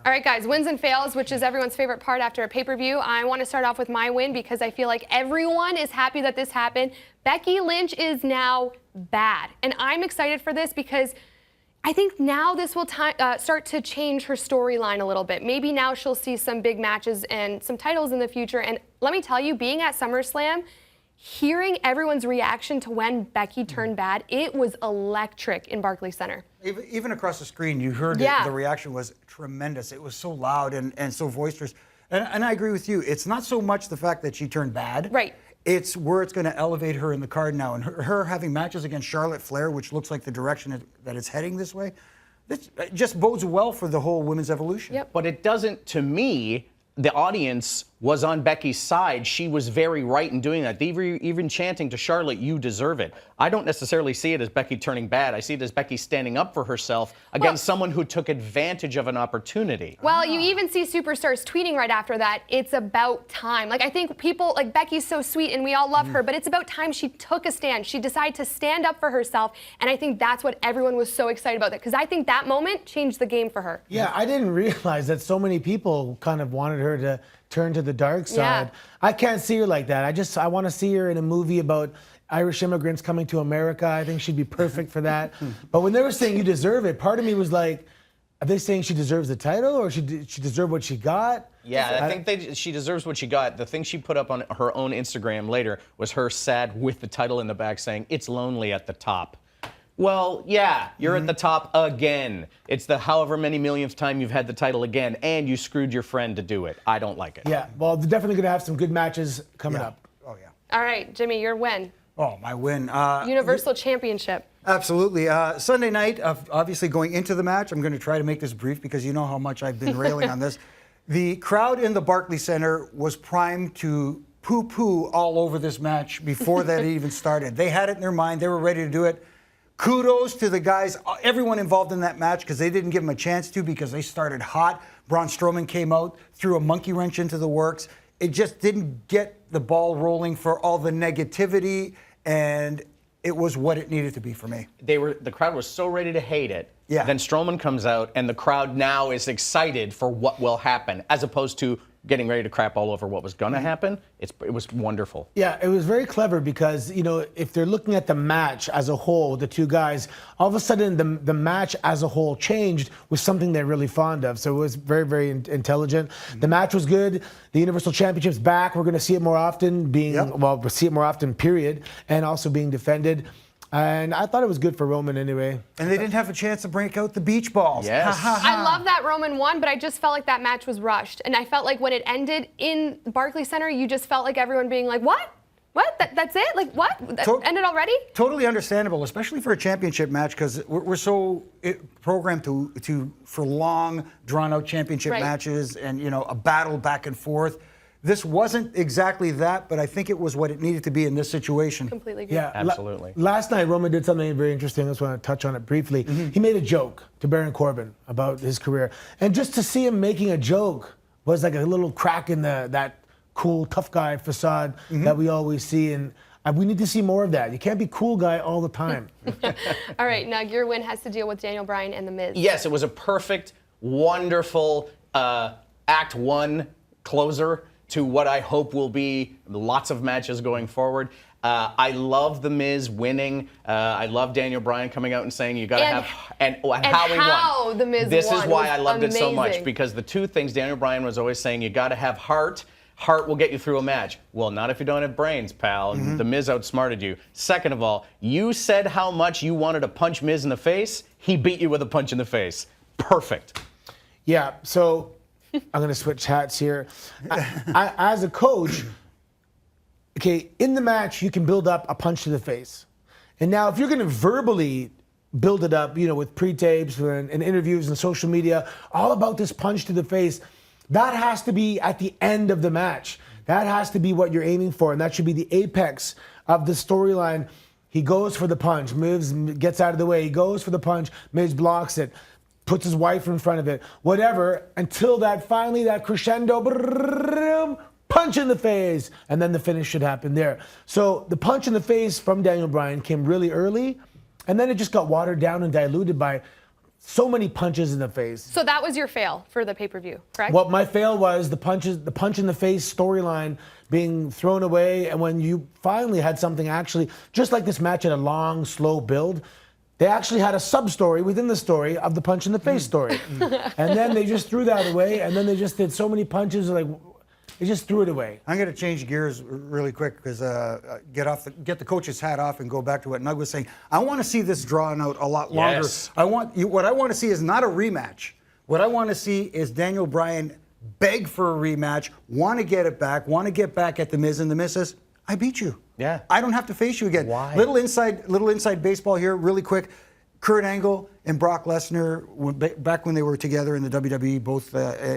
All right, guys, wins and fails, which is everyone's favorite part after a pay-per-view. I want to start off with my win because I feel like everyone is happy that this happened. Becky Lynch is now bad, and I'm excited for this because I think now this will start to change her storyline a little bit. Maybe now she'll see some big matches and some titles in the future. And let me tell you, being at SummerSlam, hearing everyone's reaction to when Becky turned bad, it was electric in Barclays Center. Even across the screen, you heard the reaction was tremendous. It was so loud and so boisterous. And I agree with you. It's not so much the fact that she turned bad. Right. It's where it's going to elevate her in the card now. And her having matches against Charlotte Flair, which looks like the direction that it's heading this way, this just bodes well for the whole women's evolution. Yep. But it doesn't, to me, the audience was on Becky's side. She was very right in doing that. They were even chanting to Charlotte, "You deserve it." I don't necessarily see it as Becky turning bad. I see it as Becky standing up for herself against someone who took advantage of an opportunity. Well, you even see superstars tweeting right after that, "It's about time." Like, I think people, like, Becky's so sweet and we all love her, but it's about time she took a stand. She decided to stand up for herself, and I think that's what everyone was so excited about, because I think that moment changed the game for her. Yeah, I didn't realize that so many people kind of wanted her to turn to the dark side. Yeah. I can't see her like that. I want to see her in a movie about Irish immigrants coming to America. I think she'd be perfect for that. But when they were saying "you deserve it," part of me was like, are they saying she deserves the title, or she deserved what she got? Yeah, I think she deserves what she got. The thing she put up on her own Instagram later was her sad with the title in the back saying, "It's lonely at the top." Well, yeah, you're at the top again. It's the however many millionth time you've had the title again, and you screwed your friend to do it. I don't like it. Yeah, well, they're definitely going to have some good matches coming up. Oh, yeah. All right, Jimmy, your win. Oh, my win. Universal Championship. Absolutely. Sunday night, obviously going into the match, I'm going to try to make this brief because you know how much I've been railing on this. The crowd in the Barclays Center was primed to poo-poo all over this match before that even started. They had it in their mind. They were ready to do it. Kudos to the guys, everyone involved in that match, because they didn't give them a chance to, because they started hot. Braun Strowman came out, threw a monkey wrench into the works. It just didn't get the ball rolling for all the negativity, and it was what it needed to be for me. The crowd was so ready to hate it. Yeah. Then Strowman comes out, and the crowd now is excited for what will happen, as opposed to getting ready to crap all over what was going to happen. It was wonderful. Yeah, it was very clever because, you know, if they're looking at the match as a whole, the two guys, all of a sudden the match as a whole changed with something they're really fond of. So it was very, very intelligent. The match was good. The Universal Championship's back. We're going to see it more often well, we'll see it more often, period, and also being defended. And I thought it was good for Roman anyway. And they didn't have a chance to break out the beach balls. Yes. I love that Roman won, but I just felt like that match was rushed. And I felt like when it ended in Barclays Center, you just felt like everyone being like, what? What? That's it? Like, what? That ended already? Totally understandable, especially for a championship match, because we're so programmed for long, drawn-out championship matches and, you know, a battle back and forth. This wasn't exactly that, but I think it was what it needed to be in this situation. Completely agree. Yeah, absolutely. Last night, Roman did something very interesting. I just want to touch on it briefly. He made a joke to Baron Corbin about his career. And just to see him making a joke was like a little crack in that cool, tough guy facade that we always see. And we need to see more of that. You can't be cool guy all the time. All right, now your win has to deal with Daniel Bryan and The Miz. Yes, it was a perfect, wonderful Act 1 closer to what I hope will be lots of matches going forward. I love The Miz winning. I love Daniel Bryan coming out and saying you got to have and how he won. The Miz this won is why I loved it so much, amazing. because the two things Daniel Bryan was always saying, you got to have heart. Heart will get you through a match. Well, not if you don't have brains, pal. The Miz outsmarted you. Second of all, you said how much you wanted to punch Miz in the face. He beat you with a punch in the face. Perfect. Yeah, so I'm going to switch hats here. I, as a coach, okay, in the match, you can build up a punch to the face. And now if you're going to verbally build it up, you know, with pre-tapes and interviews and social media, all about this punch to the face, that has to be at the end of the match. That has to be what you're aiming for, and that should be the apex of the storyline. He goes for the punch. Miz gets out of the way. He goes for the punch. Miz blocks it. Puts his wife in front of it, whatever, until that finally, that crescendo, punch in the face, and then the finish should happen there. So the punch in the face from Daniel Bryan came really early, and then it just got watered down and diluted by so many punches in the face. So that was your fail for the pay-per-view, correct? What my fail was the punch in the face storyline being thrown away, and when you finally had something actually, just like this match had a long, slow build, they actually had a sub-story within the story of the punch in the face story. And then they just threw that away, and then they just did so many punches, like, they just threw it away. I'm going to change gears really quick because get the coach's hat off and go back to what Nug was saying. I want to see this drawn out a lot longer. Yes. What I want to see is not a rematch. What I want to see is Daniel Bryan beg for a rematch, want to get it back, want to get back at The Miz, and The Miz says, I beat you. Yeah. I don't have to face you again. Why? Little inside baseball here, really quick. Kurt Angle and Brock Lesnar, back when they were together in the WWE, both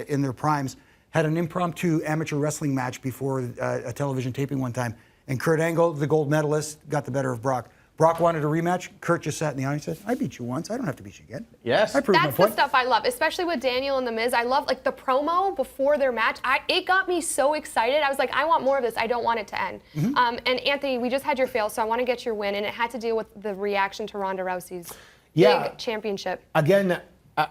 in their primes, had an impromptu amateur wrestling match before a television taping one time. And Kurt Angle, the gold medalist, got the better of Brock. Brock wanted a rematch. Kurt just sat in the audience and said, I beat you once. I don't have to beat you again. Yes. I proved my That's the point. stuff I love, especially with Daniel and The Miz. I love like the promo before their match. It got me so excited. I was like, I want more of this. I don't want it to end. And Anthony, we just had your fail, so I want to get your win, and it had to deal with the reaction to Ronda Rousey's big championship. Again,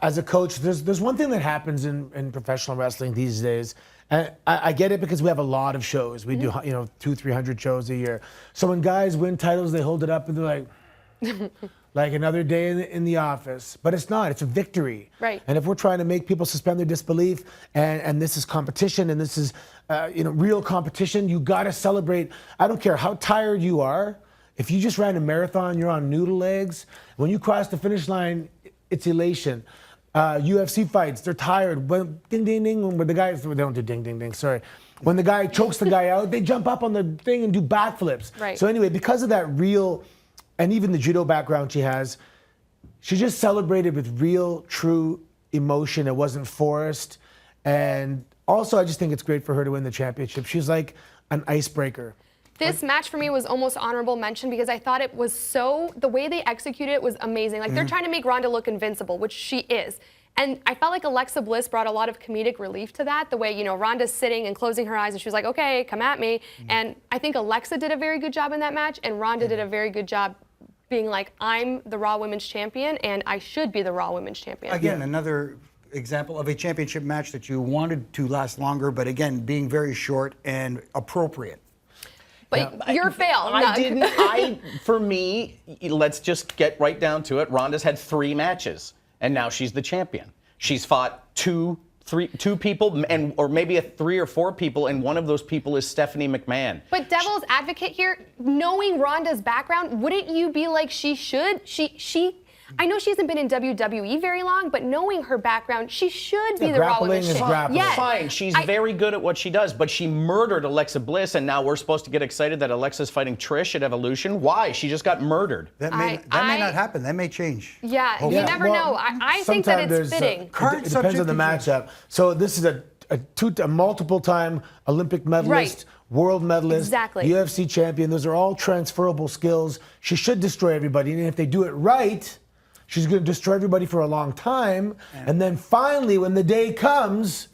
as a coach, there's one thing that happens in professional wrestling these days. And I get it because we have a lot of shows. We do 200-300 shows a year. So when guys win titles, they hold it up and they're like, like another day in the office. But it's not. It's a victory. Right. And if we're trying to make people suspend their disbelief, and this is competition, and this is real competition, you got to celebrate. I don't care how tired you are. If you just ran a marathon, you're on noodle legs. When you cross the finish line, it's elation. UFC fights, they're tired. When ding ding ding, when the guy, they don't do ding ding ding, sorry. When the guy chokes the guy out, they jump up on the thing and do backflips. Right. So anyway, because of that real, and even the judo background she has, she just celebrated with real, true emotion. It wasn't forced. And also, I just think it's great for her to win the championship. She's like an icebreaker. This match for me was almost honorable mention because I thought it was the way they executed it was amazing. Like they're trying to make Ronda look invincible, which she is. And I felt like Alexa Bliss brought a lot of comedic relief to that. The way, Ronda's sitting and closing her eyes and she was like, okay, come at me. And I think Alexa did a very good job in that match and Ronda did a very good job being like, I'm the Raw Women's Champion and I should be the Raw Women's Champion. Again, another example of a championship match that you wanted to last longer, but again, being very short and appropriate. But your fail. For me, let's just get right down to it. Ronda's had 3 matches, and now she's the champion. She's fought two people, or maybe 3 or 4 people, and one of those people is Stephanie McMahon. But devil's advocate here, knowing Ronda's background, wouldn't you be like she should? I know she hasn't been in WWE very long, but knowing her background, she should be the Raw Women's Champion. Grappling. Yes. Fine, she's very good at what she does, but she murdered Alexa Bliss, and now we're supposed to get excited that Alexa's fighting Trish at Evolution? Why? She just got murdered. That may not happen. That may change. Yeah, you never know. I think that it's fitting. It depends on the matchup. So this is a multiple-time Olympic medalist, world medalist, Exactly. UFC champion. Those are all transferable skills. She should destroy everybody, and if they do it right, she's going to destroy everybody for a long time. And then finally, when the day comes...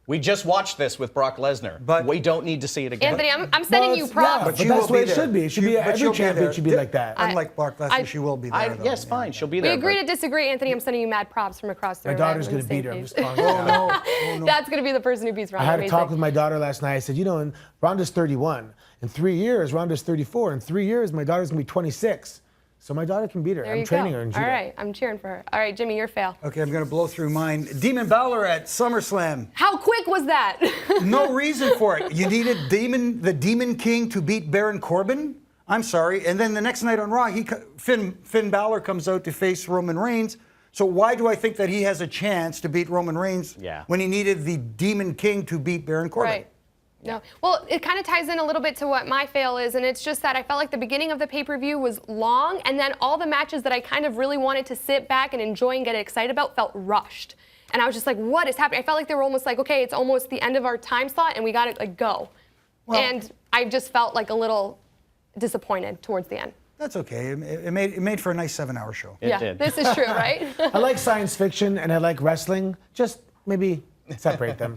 We just watched this with Brock Lesnar, but we don't need to see it again. Anthony, I'm sending you props. But that's the way it should be. It should be every champion should be like that. Unlike Brock Lesnar, she will be there. Yes, fine, she'll be We there. agree to disagree, Anthony. I'm sending you mad props from across the room. My daughter's going to beat her. I'm just calling her out. No. That's going to be the person who beats Ronda. I had a talk with my daughter last night. I said, and Ronda's 31. In 3 years, Ronda's 34. In 3 years, my daughter's going to be 26. So my daughter can beat her. I'm training her in judo. All right, I'm cheering for her. All right, Jimmy, your fail. Okay, I'm going to blow through mine. Demon Balor at SummerSlam. How quick was that? No reason for it. You needed the Demon King to beat Baron Corbin? I'm sorry. And then the next night on Raw, Finn Balor comes out to face Roman Reigns. So why do I think that he has a chance to beat Roman Reigns when he needed the Demon King to beat Baron Corbin? Right. No. Well, it kind of ties in a little bit to what my fail is, and it's just that I felt like the beginning of the pay-per-view was long, and then all the matches that I kind of really wanted to sit back and enjoy and get excited about felt rushed. And I was just like, what is happening? I felt like they were almost like, okay, it's almost the end of our time slot, and we got to go. Well, and I just felt like a little disappointed towards the end. That's okay. It made for a nice 7-hour show. It did. This is true, right? I like science fiction and I like wrestling. Just maybe separate them.